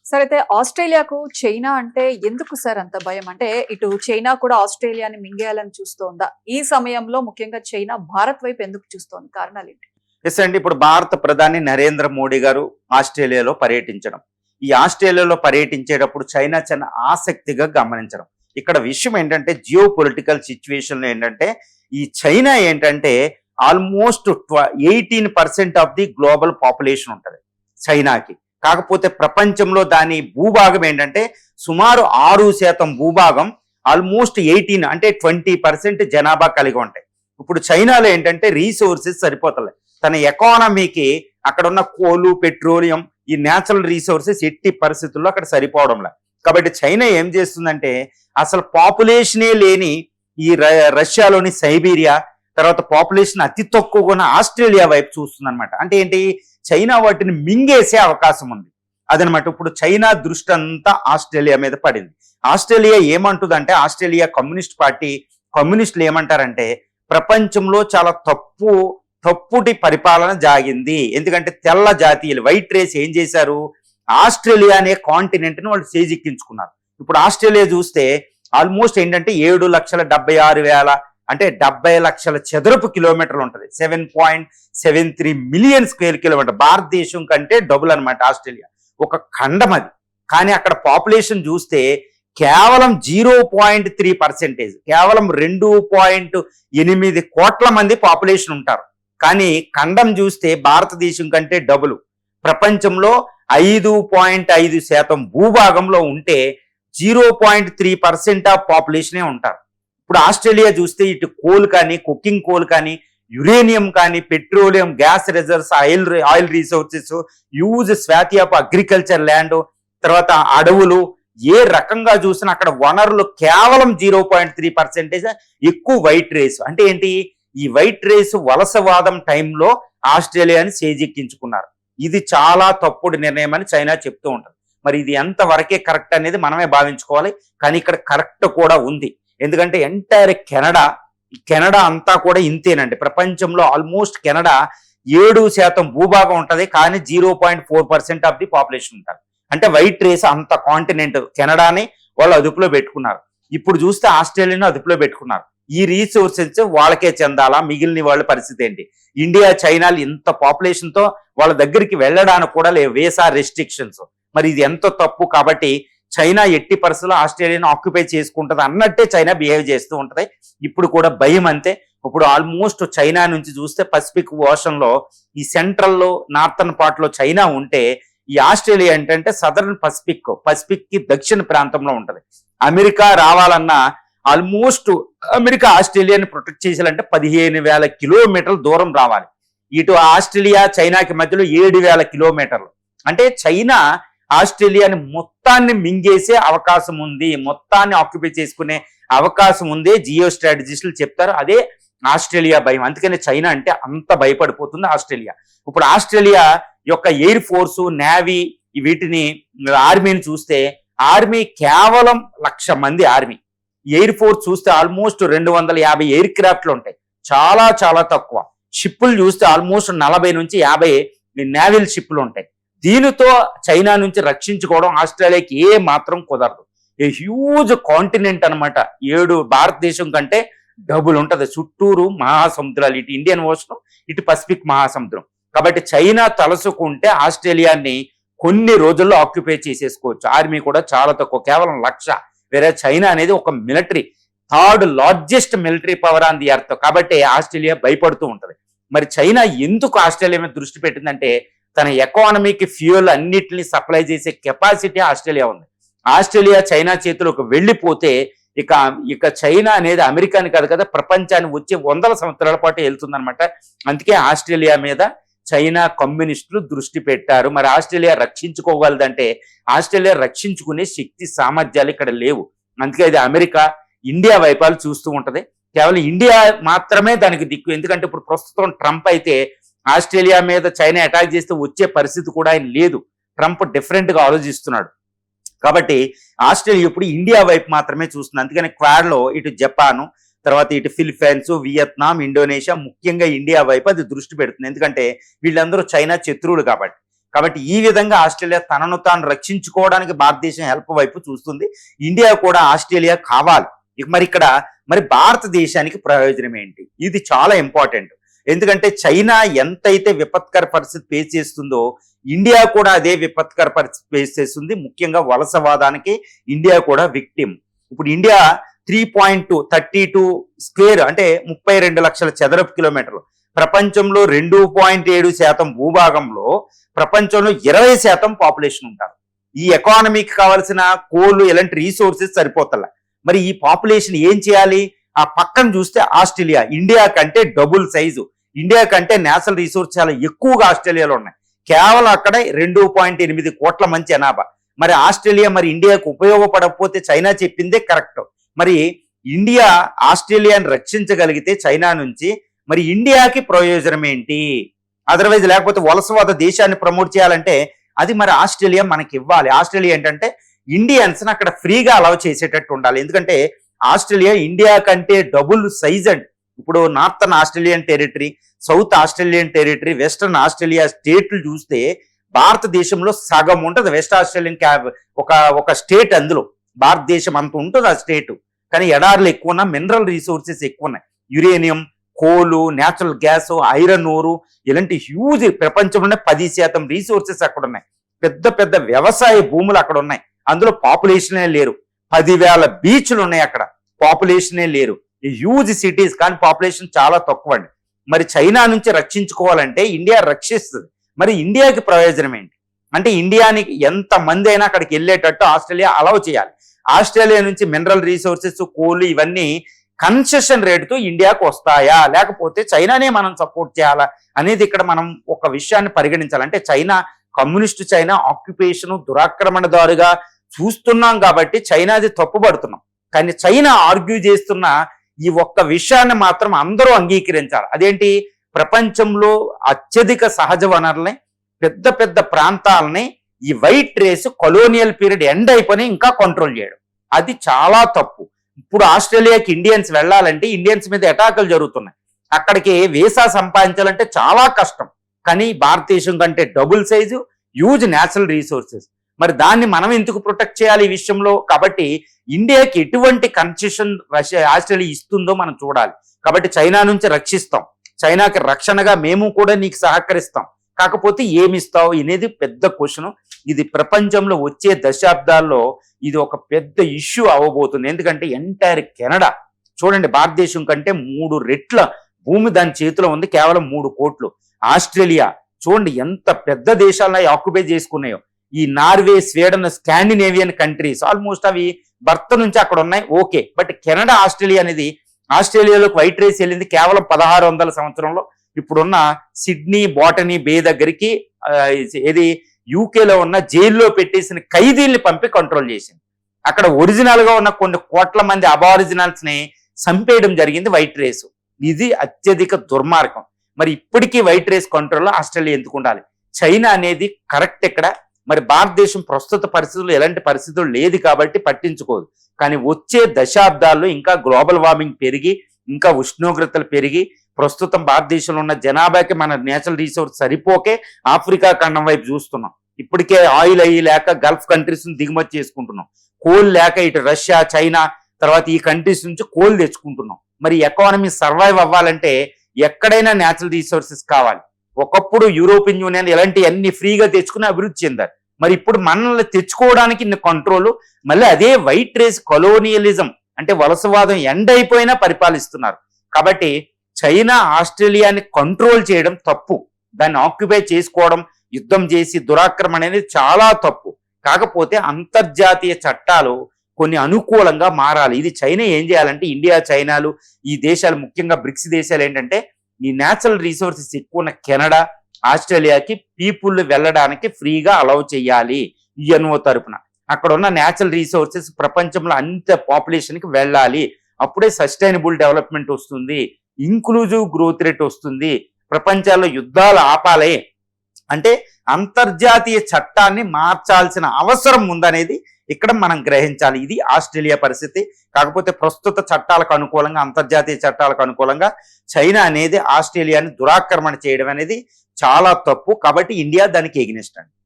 Sir అయితే ఆస్ట్రేలియాకు China అంటే ఎందుకు సార్ అంత భయం? అంటే ఇటు చైనా కూడా ఆస్ట్రేలియాని మింగేయాలని చూస్తోందా? ఈ సమయంలో ముఖ్యంగా చైనా భారత్ వైపు ఎందుకు చూస్తోంది? కారణాలేంటి? ఎస్ అండి. ఇప్పుడు భారత ప్రధాని నరేంద్ర మోడీ గారు ఆస్ట్రేలియాలో పర్యటించడం. ఈ ఆస్ట్రేలియాలో పర్యటించేటప్పుడు చైనా చాలా ఆసక్తిగా గమనించడం. ఇక్కడ విషయం ఏంటంటే జియో పొలిటికల్ సిచ్యువేషన్ ఏంటంటే ఈ చైనా ఏంటంటే almost 18% of the global population ఉంటుంది చైనాకి. కాకపోతే ప్రపంచంలో దాని భూభాగం ఏంటంటే సుమారు 6% భూభాగం ఆల్మోస్ట్ 18 అంటే 20% జనాభా కలిగి ఉంటాయి. ఇప్పుడు చైనాలో ఏంటంటే రీసోర్సెస్ సరిపోతలే. తన ఎకానమీకి అక్కడ ఉన్న కోలు, పెట్రోలియం, ఈ న్యాచురల్ రీసోర్సెస్ ఎట్టి పరిస్థితుల్లో అక్కడ సరిపోవడంలా. కాబట్టి చైనా ఏం చేస్తుందంటే అసలు పాపులేషనే లేని ఈ రష్యాలోని సైబీరియా, తర్వాత పాపులేషన్ అతి తక్కువగా ఉన్న ఆస్ట్రేలియా వైపు చూస్తుంది అనమాట. అంటే ఏంటి, చైనా వాటిని మింగేసే అవకాశం ఉంది అదనమాట. ఇప్పుడు చైనా దృష్టి అంతా ఆస్ట్రేలియా మీద పడింది. ఆస్ట్రేలియా ఏమంటుందంటే ఆస్ట్రేలియా కమ్యూనిస్ట్ పార్టీ, కమ్యూనిస్టులు ఏమంటారంటే ప్రపంచంలో చాలా తప్పుటి పరిపాలన జాగింది. ఎందుకంటే తెల్ల జాతీయులు, వైట్ రేస్ ఏం చేశారు, ఆస్ట్రేలియా అనే కాంటినెంట్ ని వాళ్ళు చేజిక్కించుకున్నారు. ఇప్పుడు ఆస్ట్రేలియా చూస్తే ఆల్మోస్ట్ ఏంటంటే 7,76,000 అంటే 70 లక్షల చదరపు కిలోమీటర్లు ఉంటుంది. 7.73 మిలియన్ స్క్వేర్ కిలోమీటర్. భారతదేశం కంటే డబుల్ అనమాట ఆస్ట్రేలియా. ఒక ఖండం అది. కానీ అక్కడ పాపులేషన్ చూస్తే కేవలం 0.3%, కేవలం 2.8 కోట్ల మంది పాపులేషన్ ఉంటారు. కానీ ఖండం చూస్తే భారతదేశం కంటే డబుల్. ప్రపంచంలో 5.5% భూభాగంలో ఉంటే 0.3% ఆఫ్ పాపులేషనే ఉంటారు. ఇప్పుడు ఆస్ట్రేలియా చూస్తే ఇటు కోల్ కానీ, కుకింగ్ కోల్ కానీ, యురేనియం కానీ, petroleum, gas reserves, oil resources, use Swathi of agriculture land, తర్వాత అడవులు, ఏ రకంగా చూసినా అక్కడ వనరులు కేవలం 0.3% ఎక్కువ వైట్ రేస్. అంటే ఏంటి, ఈ వైట్ రేస్ వలసవాదం టైంలో ఆస్ట్రేలియాని చేజిక్కించుకున్నారు. ఇది చాలా తప్పుడు నిర్ణయం అని చైనా చెప్తూ ఉంటుంది. మరి ఇది ఎంతవరకే కరెక్ట్ అనేది మనమే భావించుకోవాలి. కానీ ఇక్కడ కరెక్ట్ కూడా ఉంది. ఎందుకంటే ఎంటైర్ కెనడా అంతా కూడా ఇంతేనండి. ప్రపంచంలో ఆల్మోస్ట్ కెనడా 7% భూభాగం ఉంటుంది, కానీ 0.4% ఆఫ్ ది పాపులేషన్ ఉంటారు. అంటే వైట్ రేస్ అంత కాంటినెంట్ కెనడాని వాళ్ళు అదుపులో పెట్టుకున్నారు. ఇప్పుడు చూస్తే ఆస్ట్రేలియాను అదుపులో పెట్టుకున్నారు. ఈ రీసోర్సెస్ వాళ్ళకే చెందాలా, మిగిలిన వాళ్ళ పరిస్థితి ఏంటి? ఇండియా, చైనాలు ఇంత పాపులేషన్ తో వాళ్ళ దగ్గరికి వెళ్ళడానికి కూడా లేవు, వీసా రెస్ట్రిక్షన్స్. మరి ఇది ఎంత తప్పు. కాబట్టి చైనా ఎట్టి పరిస్థితుల్లో ఆస్ట్రేలియాను ఆక్యుపై చేసుకుంటది అన్నట్టే చైనా బిహేవ్ చేస్తూ ఉంటది. ఇప్పుడు కూడా భయం అంతే. ఇప్పుడు ఆల్మోస్ట్ చైనా నుంచి చూస్తే పసిఫిక్ ఓషన్ లో ఈ సెంట్రల్ లో నార్థన్ పార్ట్ లో చైనా ఉంటే, ఈ ఆస్ట్రేలియా ఏంటంటే సదరన్ పసిఫిక్ కి దక్షిణ ప్రాంతంలో ఉంటది. అమెరికా రావాలన్నా ఆల్మోస్ట్ అమెరికా ఆస్ట్రేలియాని ప్రొటెక్ట్ చేయాలంటే 15,000 కిలోమీటర్ల దూరం రావాలి. ఇటు ఆస్ట్రేలియా చైనాకి మధ్యలో 7,000 కిలోమీటర్లు. అంటే చైనా ఆస్ట్రేలియాని మొత్తాన్ని మింగేసే అవకాశం ఉంది, మొత్తాన్ని ఆక్యుపై చేసుకునే అవకాశం ఉంది. జియో స్ట్రాటజిస్టులు చెప్తారు. అదే ఆస్ట్రేలియా భయం. అందుకనే చైనా అంటే అంత భయపడిపోతుంది ఆస్ట్రేలియా. ఇప్పుడు ఆస్ట్రేలియా యొక్క ఎయిర్ ఫోర్సు, నేవీ, వీటిని ఆర్మీని చూస్తే ఆర్మీ కేవలం 1,00,000 మంది ఆర్మీ. ఎయిర్ ఫోర్స్ చూస్తే ఆల్మోస్ట్ 250 ఎయిర్ క్రాఫ్ట్లు ఉంటాయి, చాలా చాలా తక్కువ. షిప్పులు చూస్తే ఆల్మోస్ట్ 40 నుంచి 50 నేవల్ షిప్పులు ఉంటాయి. దీనితో చైనా నుంచి రక్షించుకోవడం ఆస్ట్రేలియాకి ఏ మాత్రం కుదరదు. ఏ హ్యూజ్ కాంటినెంట్ అనమాట. 7 భారతదేశం కంటే డబుల్ ఉంటది. చుట్టూరు మహాసముద్రాలు, ఇటు ఇండియన్ ఓషన్, ఇటు పసిఫిక్ మహాసముద్రం. కాబట్టి చైనా తలసుకుంటే ఆస్ట్రేలియాని కొన్ని రోజుల్లో ఆక్యుపై చేసేసుకోవచ్చు. ఆర్మీ కూడా చాలా తక్కువ, కేవలం 1,00,000. వేరే చైనా అనేది ఒక military, 3rd largest military power on the earth. కాబట్టి ఆస్ట్రేలియా భయపడుతూ ఉంటది. మరి చైనా ఎందుకు ఆస్ట్రేలియా మీద దృష్టి పెట్టిందంటే తన ఎకానమీకి ఫ్యూయల్ అన్నిటిని సప్లై చేసే కెపాసిటీ ఆస్ట్రేలియా ఉంది. ఆస్ట్రేలియా చైనా చేతిలోకి వెళ్ళిపోతే ఇక చైనా అనేది అమెరికాని కాదు కదా, ప్రపంచాన్ని వచ్చే 100 సంవత్సరాల పాటు వెళ్తుందనమాట. అందుకే ఆస్ట్రేలియా మీద చైనా కమ్యూనిస్టులు దృష్టి పెట్టారు. మరి ఆస్ట్రేలియా రక్షించుకోగలదంటే ఆస్ట్రేలియా రక్షించుకునే శక్తి సామర్థ్యాలు ఇక్కడ లేవు. అందుకే ఇది అమెరికా, ఇండియా వైపాలు చూస్తూ ఉంటది. కేవలం ఇండియా మాత్రమే దానికి దిక్కు. ఎందుకంటే ఇప్పుడు ప్రస్తుతం ట్రంప్ అయితే ఆస్ట్రేలియా మీద చైనా అటాక్ చేస్తే వచ్చే పరిస్థితి కూడా ఆయన లేదు. ట్రంప్ డిఫరెంట్ గా ఆలోచిస్తున్నాడు. కాబట్టి ఆస్ట్రేలియా ఇప్పుడు ఇండియా వైపు మాత్రమే చూస్తుంది. అందుకని క్వాడ్ లో ఇటు జపాను, తర్వాత ఇటు ఫిలిప్పైన్స్, వియత్నాం, ఇండోనేషియా, ముఖ్యంగా ఇండియా వైపు అది దృష్టి పెడుతుంది. ఎందుకంటే వీళ్ళందరూ చైనా శత్రువులు కాబట్టి. కాబట్టి ఈ విధంగా ఆస్ట్రేలియా తనను తాను రక్షించుకోవడానికి భారతదేశం హెల్ప్ వైపు చూస్తుంది. ఇండియా కూడా ఆస్ట్రేలియా కావాలి. మరి భారతదేశానికి ప్రయోజనం ఏంటి? ఇది చాలా ఇంపార్టెంట్. ఎందుకంటే చైనా ఎంతైతే విపత్కర పరిస్థితి ఫేస్ చేస్తుందో ఇండియా కూడా అదే విపత్కర పరిస్థితి ఫేస్ చేస్తుంది. ముఖ్యంగా వలసవాదానికి ఇండియా కూడా విక్టిమ్. ఇప్పుడు ఇండియా 3.32 స్క్వేర్ అంటే 32 లక్షల చదరపు కిలోమీటర్లు, ప్రపంచంలో 2.7% భూభాగంలో ప్రపంచంలో 20% పాపులేషన్ ఉంటారు. ఈ ఎకానమీకి కావాల్సిన కోల్ ఇలాంటి రీసోర్సెస్ సరిపోతలే. మరి ఈ పాపులేషన్ ఏం చేయాలి? ఆ పక్కన చూస్తే ఆస్ట్రేలియా ఇండియా కంటే డబుల్ సైజు, ఇండియా కంటే నేషనల్ రిసోర్స్ చాలా ఎక్కువగా ఆస్ట్రేలియాలో ఉన్నాయి. కేవలం అక్కడ 2.8 కోట్ల మంది జనాభా. మరి ఆస్ట్రేలియా మరి ఇండియాకు ఉపయోగపడకపోతే చైనా చెప్పిందే కరెక్ట్. మరి ఇండియా ఆస్ట్రేలియాని రక్షించగలిగితే చైనా నుంచి మరి ఇండియాకి ప్రయోజనం ఏంటి? అదర్వైజ్ లేకపోతే వలసవాద దేశాన్ని ప్రమోట్ చేయాలంటే అది మరి ఆస్ట్రేలియా మనకి ఇవ్వాలి. ఆస్ట్రేలియా ఏంటంటే ఇండియన్స్ అక్కడ ఫ్రీగా అలౌ చేసేటట్టు ఉండాలి. ఎందుకంటే ఆస్ట్రేలియా ఇండియా కంటే డబుల్ సైజ్ అండి. ఇప్పుడు northern Australian territory, south Australian territory, western Australia స్టేట్లు చూస్తే భారతదేశంలో సగం ఉంటుంది. వెస్ట్ ఆస్ట్రేలియన్ ఒక స్టేట్, అందులో భారతదేశం అంత ఉంటుంది ఆ స్టేట్. కానీ ఎడార్లు ఎక్కువ ఉన్నాయి, మినరల్ రిసోర్సెస్ ఎక్కువ ఉన్నాయి. యురేనియం, కోలు, నేచురల్ గ్యాస్, ఐరన్ ఓరు ఇలాంటి హ్యూజ్ ప్రపంచంలోనే 10% రీసోర్సెస్ అక్కడ ఉన్నాయి. పెద్ద పెద్ద వ్యవసాయ భూములు అక్కడ ఉన్నాయి. అందులో పాపులేషనే లేరు. 10,000 బీచ్లు ఉన్నాయి అక్కడ, పాపులేషనే లేరు. ఈ హ్యూజ్ సిటీస్ కానీ పాపులేషన్ చాలా తక్కువ అండి. మరి చైనా నుంచి రక్షించుకోవాలంటే ఇండియా రక్షిస్తుంది. మరి ఇండియాకి ప్రయోజనం ఏంటి అంటే ఇండియానికి ఎంత మంది అయినా అక్కడికి వెళ్ళేటట్టు ఆస్ట్రేలియా అలౌ చేయాలి. ఆస్ట్రేలియా నుంచి మినరల్ రీసోర్సెస్, కోల్ ఇవన్నీ కన్సెషన్ రేటుతో ఇండియాకు వస్తాయా, లేకపోతే చైనానే మనం సపోర్ట్ చేయాలా అనేది ఇక్కడ మనం ఒక విషయాన్ని పరిగణించాలి. అంటే చైనా, కమ్యూనిస్టు చైనా ఆక్యుపేషన్ దురాక్రమణదారుగా చూస్తున్నాం కాబట్టి చైనాది తప్పుపడుతున్నాం. కానీ చైనా ఆర్గ్యూ చేస్తున్న ఈ ఒక్క విషయాన్ని మాత్రం అందరూ అంగీకరించాలి. అదేంటి? ప్రపంచంలో అత్యధిక సహజ వనరుల్ని, పెద్ద పెద్ద ప్రాంతాలని ఈ white race colonial period end అయిపోయి ఇంకా కంట్రోల్ చేయడం, అది చాలా తప్పు. ఇప్పుడు ఆస్ట్రేలియాకి ఇండియన్స్ వెళ్ళాలంటే ఇండియన్స్ మీద అటాకులు జరుగుతున్నాయి. అక్కడికి వీసా సంపాదించాలంటే చాలా కష్టం. కానీ భారతదేశం కంటే double size, huge natural resources. మరి దాన్ని మనం ఎందుకు ప్రొటెక్ట్ చేయాలి ఈ విషయంలో? కాబట్టి ఇండియాకి ఎటువంటి కన్సెషన్ ఆస్ట్రేలియా ఇస్తుందో మనం చూడాలి. కాబట్టి చైనా నుంచి రక్షిస్తాం, చైనాకి రక్షణగా మేము కూడా నీకు సహకరిస్తాం, కాకపోతే ఏమిస్తావు అనేది పెద్ద క్వశ్చన్. ఇది ప్రపంచంలో వచ్చే దశాబ్దాల్లో ఇది ఒక పెద్ద ఇష్యూ అవ్వబోతుంది. ఎందుకంటే ఎంటైర్ కెనడా చూడండి, భారతదేశం కంటే 3 రెట్ల భూమి దాని చేతిలో ఉంది, కేవలం 3 కోట్లు. ఆస్ట్రేలియా చూడండి ఎంత పెద్ద దేశాలను ఆక్యుపై చేసుకున్నాయో. ఈ Norway, Sweden, Scandinavian countries almost అవి బర్త్ నుంచి అక్కడ ఉన్నాయి, ఓకే. బట్ కెనడా, ఆస్ట్రేలియా అనేది, ఆస్ట్రేలియాలోకి వైట్ రేస్ వెళ్ళింది కేవలం 1600 సంవత్సరంలో. ఇప్పుడున్న సిడ్నీ బాటనీ బే దగ్గరికి ఏది యూకేలో ఉన్న జైల్లో పెట్టేసిన ఖైదీల్ని పంపి కంట్రోల్ చేసింది. అక్కడ ఒరిజినల్ గా ఉన్న కొన్ని కోట్ల మంది అబారిజినల్స్ ని చంపేయడం జరిగింది వైట్ రేస్. ఇది అత్యధిక దుర్మార్గం. మరి ఇప్పటికీ వైట్ రేస్ కంట్రోల్లో ఆస్ట్రేలియా ఎందుకు ఉండాలి? చైనా అనేది కరెక్ట్ ఇక్కడ. మరి భారతదేశం ప్రస్తుత పరిస్థితుల్లో ఎలాంటి పరిస్థితులు లేదు కాబట్టి పట్టించుకోదు. కానీ వచ్చే దశాబ్దాల్లో ఇంకా గ్లోబల్ వార్మింగ్ పెరిగి, ఇంకా ఉష్ణోగ్రతలు పెరిగి, ప్రస్తుతం భారతదేశంలో ఉన్న జనాభాకి మన నేచురల్ రీసోర్స్ సరిపోకే ఆఫ్రికా ఖండం వైపు చూస్తున్నాం. ఇప్పటికే ఆయిల్ అయ్యి లేక గల్ఫ్ కంట్రీస్ దిగుమతి చేసుకుంటున్నాం. కోల్ లేక ఇటు రష్యా, చైనా తర్వాత ఈ కంట్రీస్ నుంచి కోల్ తెచ్చుకుంటున్నాం. మరి ఎకానమీ సర్వైవ్ అవ్వాలంటే ఎక్కడైనా నేచురల్ రీసోర్సెస్ కావాలి. ఒకప్పుడు యూరోపియన్ యూనియన్ ఇలాంటి అన్ని ఫ్రీగా తెచ్చుకుని అభివృద్ధి చెందారు. మరి ఇప్పుడు మనల్ని తెచ్చుకోవడానికి కంట్రోల్ మళ్ళీ అదే వైట్ రేస్ కొలోనియలిజం అంటే వలసవాదం ఎండ్ అయిపోయినా పరిపాలిస్తున్నారు. కాబట్టి చైనా ఆస్ట్రేలియాని కంట్రోల్ చేయడం తప్పు, దాన్ని ఆక్యుపై చేసుకోవడం, యుద్ధం చేసి దురాక్రమణ అనేది చాలా తప్పు. కాకపోతే అంతర్జాతీయ చట్టాలు కొన్ని అనుకూలంగా మారాలి. ఇది చైనా ఏం చేయాలంటే, ఇండియా, చైనాలు ఈ దేశాలు ముఖ్యంగా బ్రిక్స్ దేశాలు ఏంటంటే ఈ నేచురల్ రిసోర్సెస్ ఎక్కువ ఉన్న కెనడా, ఆస్ట్రేలియాకి పీపుల్ వెళ్ళడానికి ఫ్రీగా అలౌ చేయాలి యుఎన్ఓ తరపున. అక్కడ ఉన్న నేచురల్ రిసోర్సెస్ ప్రపంచంలో అంత పాపులేషన్కి వెళ్ళాలి. అప్పుడే సస్టైనబుల్ డెవలప్మెంట్ వస్తుంది, ఇంక్లూజివ్ గ్రోత్ రేట్ వస్తుంది. ప్రపంచాల్లో యుద్ధాలు ఆపాలి అంటే అంతర్జాతీయ చట్టాన్ని మార్చాల్సిన అవసరం ఉందనేది ఇక్కడ మనం గ్రహించాలి. ఇది ఆస్ట్రేలియా పరిస్థితి. కాకపోతే ప్రస్తుత చట్టాలకు అనుకూలంగా, అంతర్జాతీయ చట్టాలకు అనుకూలంగా చైనా అనేది ఆస్ట్రేలియాని దురాక్రమణ చేయడం అనేది చాలా తప్పు. కాబట్టి ఇండియా దానికి ఎగ్నెస్ట్ అండి.